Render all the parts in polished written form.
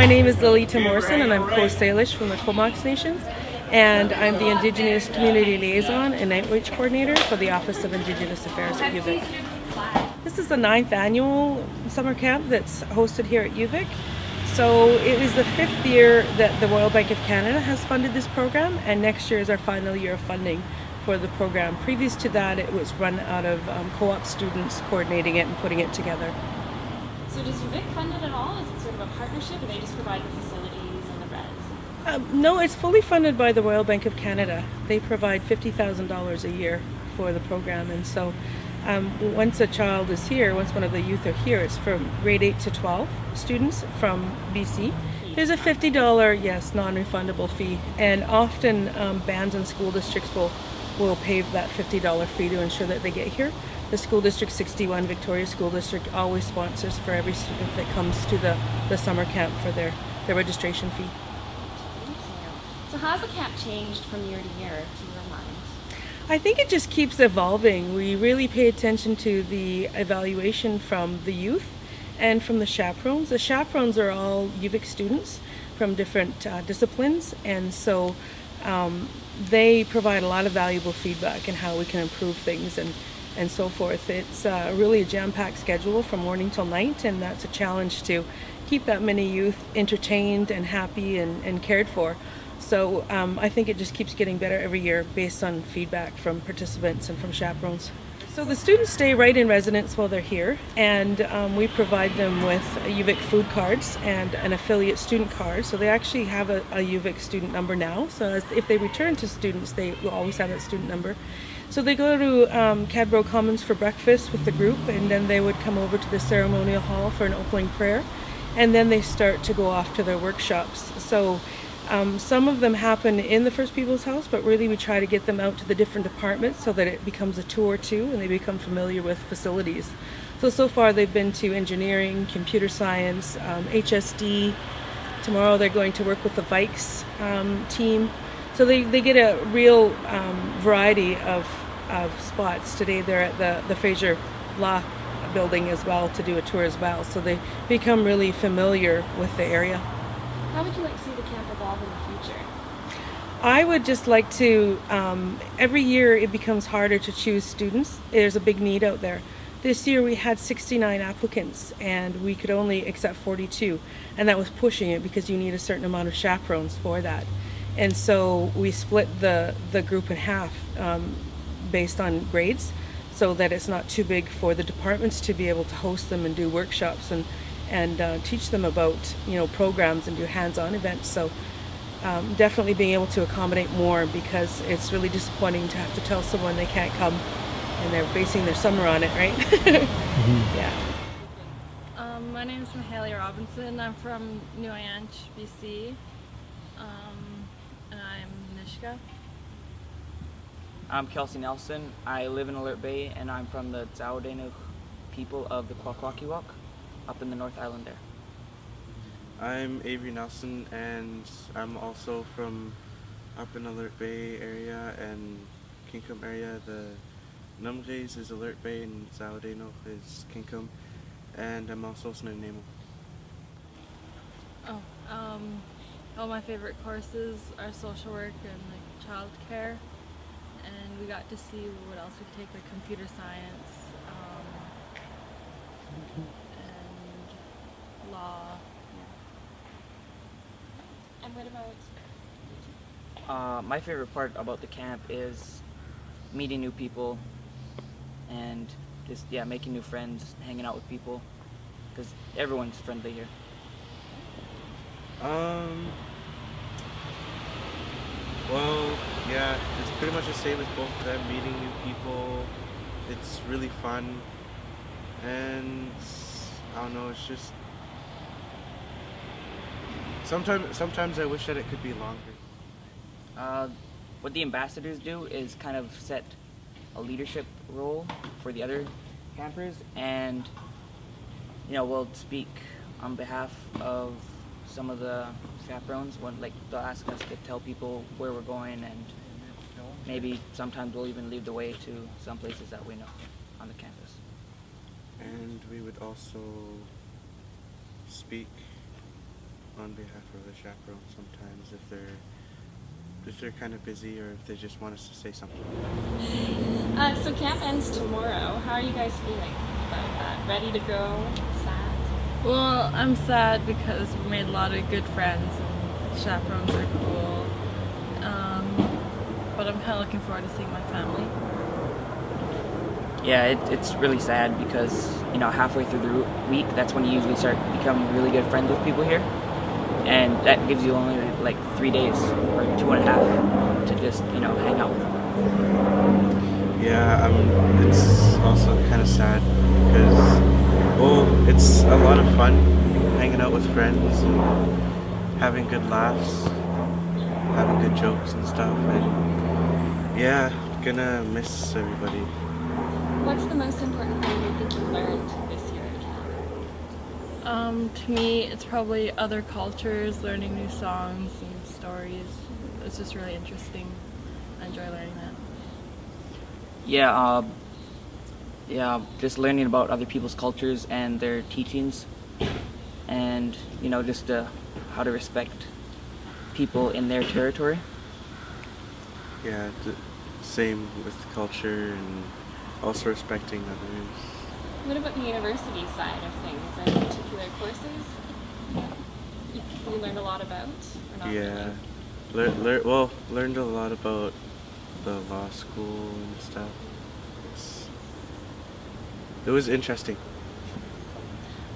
My name is Lilita Morrison, and I'm Coast Salish from the Comox Nations, and I'm the Indigenous Community Liaison and Outreach Coordinator for the Office of Indigenous Affairs at UVic. This is the 9th annual summer camp that's hosted here at UVic. So it is the 5th year that the Royal Bank of Canada has funded this program, and next year is our final year of funding for the program. Previous to that, it was run out of co-op students coordinating it and putting it together. So does UVic fund it at all? Is it sort of a partnership, or they just provide the facilities and the reds? No, it's fully funded by the Royal Bank of Canada. They provide $50,000 a year for the program, and so once a child is here, once one of the youth are here, it's from grade 8 to 12 students from BC. There's a $50, yes, non-refundable fee, and often bands and school districts will pay that $50 fee to ensure that they get here. The School District 61, Victoria School District, always sponsors for every student that comes to the summer camp for their registration fee. So how has the camp changed from year to year, to your mind? I think it just keeps evolving. We really pay attention to the evaluation from the youth and from the chaperones. The chaperones are all UVic students from different disciplines, and so they provide a lot of valuable feedback in how we can improve things and so forth. It's really a jam-packed schedule from morning till night, and that's a challenge to keep that many youth entertained and happy and cared for. So I think it just keeps getting better every year based on feedback from participants and from chaperones. So the students stay right in residence while they're here, and we provide them with UVic food cards and an affiliate student card. So they actually have a UVic student number now. So if they return to students, they will always have that student number. So they go to Cadbro Commons for breakfast with the group, and then they would come over to the ceremonial hall for an opening prayer, and then they start to go off to their workshops. So some of them happen in the First People's House, but really we try to get them out to the different departments so that it becomes a tour too, and they become familiar with facilities. So far they've been to engineering, computer science, HSD. Tomorrow they're going to work with the Vikes team. So they get a real variety of spots. Today they're at the Fraser Law building as well to do a tour as well. So they become really familiar with the area. How would you like to see the camp evolve in the future? I would just like to, every year it becomes harder to choose students. There's a big need out there. This year we had 69 applicants and we could only accept 42, and that was pushing it because you need a certain amount of chaperones for that. And so we split the group in half based on grades, so that it's not too big for the departments to be able to host them and do workshops and teach them about programs and do hands-on events. So definitely being able to accommodate more, because it's really disappointing to have to tell someone they can't come and they're basing their summer on it, right? Mm-hmm. Yeah. My name is Mahalia Robinson. I'm from New Anch, BC, and I'm Nishka. I'm Kelsey Nelson. I live in Alert Bay, and I'm from the Tsawodenuk people of the Kwakwakiwak up in the North Island there. I'm Avery Nelson, and I'm also from up in Alert Bay area and Kinkum area. The Numgays is Alert Bay and Tsawodenuk is Kinkum, and I'm also Snunemo. All my favorite courses are social work and like child care, and we got to see what else we could take, like computer science and law. Yeah. And what about? My favorite part about the camp is meeting new people and just making new friends, hanging out with people, because everyone's friendly here. Well, yeah, it's pretty much the same as both of them, meeting new people. It's really fun, and I don't know, it's just sometimes I wish that it could be longer. What the ambassadors do is kind of set a leadership role for the other campers, and we'll speak on behalf of some of the chaperones when they'll ask us to tell people where we're going, and maybe sometimes we'll even lead the way to some places that we know on the campus. And we would also speak on behalf of the chaperone sometimes if they're kind of busy or if they just want us to say something. So camp ends tomorrow. How are you guys feeling about that? Ready to go? Sad? Well, I'm sad because we made a lot of good friends and chaperones are cool. But I'm kind of looking forward to seeing my family. Yeah, it's really sad because, halfway through the week, that's when you usually start becoming really good friends with people here. And that gives you only like 3 days or 2.5 to just, hang out with them. Yeah, it's also kind of sad because, well, it's a lot of fun hanging out with friends and having good laughs, having good jokes and stuff, and yeah, gonna miss everybody. What's the most important thing you think you learned this year at camp? To me, it's probably other cultures, learning new songs and stories. It's just really interesting. I enjoy learning that. Yeah, just learning about other people's cultures and their teachings, and just how to respect people in their territory. Yeah, same with culture and also respecting others. What about the university side of things? Any particular courses you learned a lot about? Or not Yeah, really? learned a lot about the law school and stuff. It was interesting.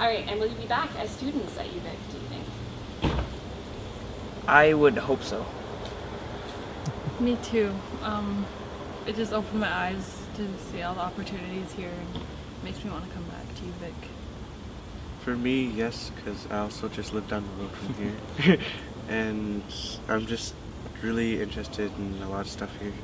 All right, and will you be back as students at UVic, do you think? I would hope so. Me too. It just opened my eyes to see all the opportunities here and makes me want to come back to UVic. For me, yes, because I also just live down the road from here. And I'm just really interested in a lot of stuff here.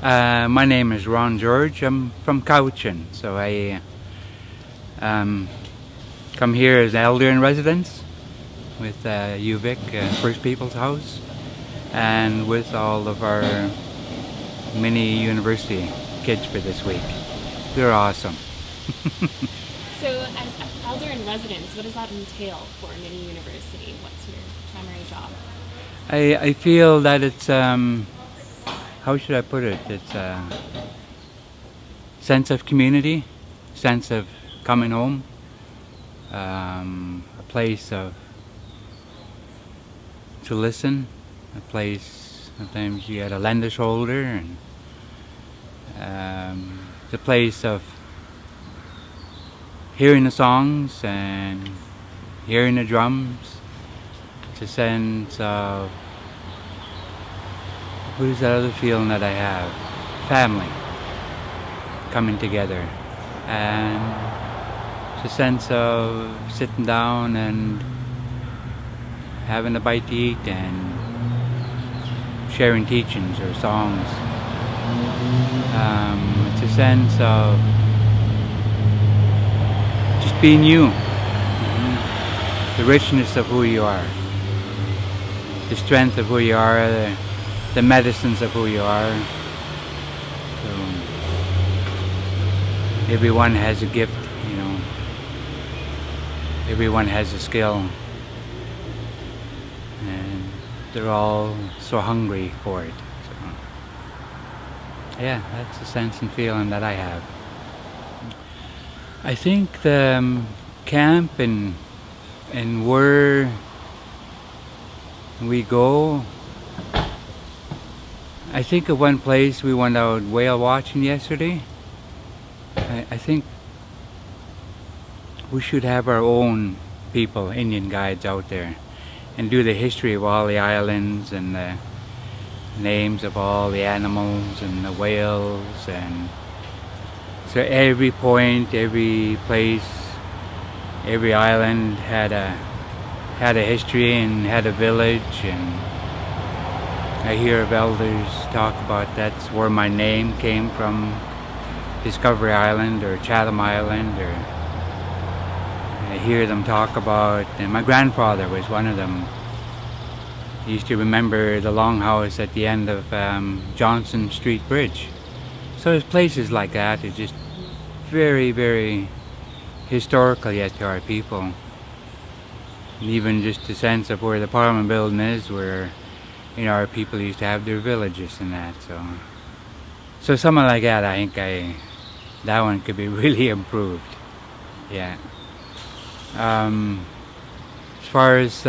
My name is Ron George. I'm from Cowichan, so I come here as elder in residence with UVic, First People's House, and with all of our Mini-University kids for this week. They're awesome. So as elder in residence, what does that entail for Mini-University? What's your primary job? I feel that it's, how should I put it? It's a sense of community, sense of coming home, a place to listen, a place sometimes you gotta lend a shoulder, and it's a place of hearing the songs and hearing the drums. It's a sense of, what is that other feeling that I have? Family coming together, and it's a sense of sitting down and having a bite to eat and sharing teachings or songs. It's a sense of just being you, the richness of who you are, the strength of who you are, the medicines of who you are. So everyone has a gift, everyone has a skill, and they're all so hungry for it. So, yeah, that's the sense and feeling that I have. I think the camp and where we go, I think of one place we went out whale watching yesterday. I think we should have our own people, Indian guides out there, and do the history of all the islands and the names of all the animals and the whales, and so every point, every place, every island had a history and had a village. And I hear of elders talk about that's where my name came from, Discovery Island or Chatham Island, or I hear them talk about, and my grandfather was one of them. He used to remember the longhouse at the end of Johnson Street Bridge. So there's places like that. It's just very, very historical yet to our people. And even just the sense of where the Parliament building is, where our people used to have their villages and that. So something like that, I think that one could be really improved. Yeah. As far as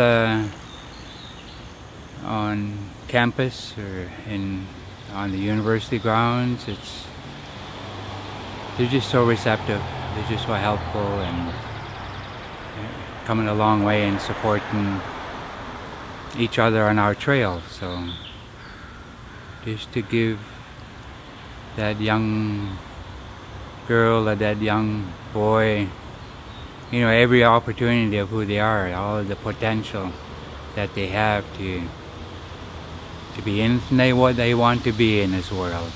on campus or on the university grounds, they're just so receptive. They're just so helpful and coming a long way in supporting each other on our trail. So just to give that young girl or that young boy, every opportunity of who they are, all of the potential that they have to be anything what they want to be in this world.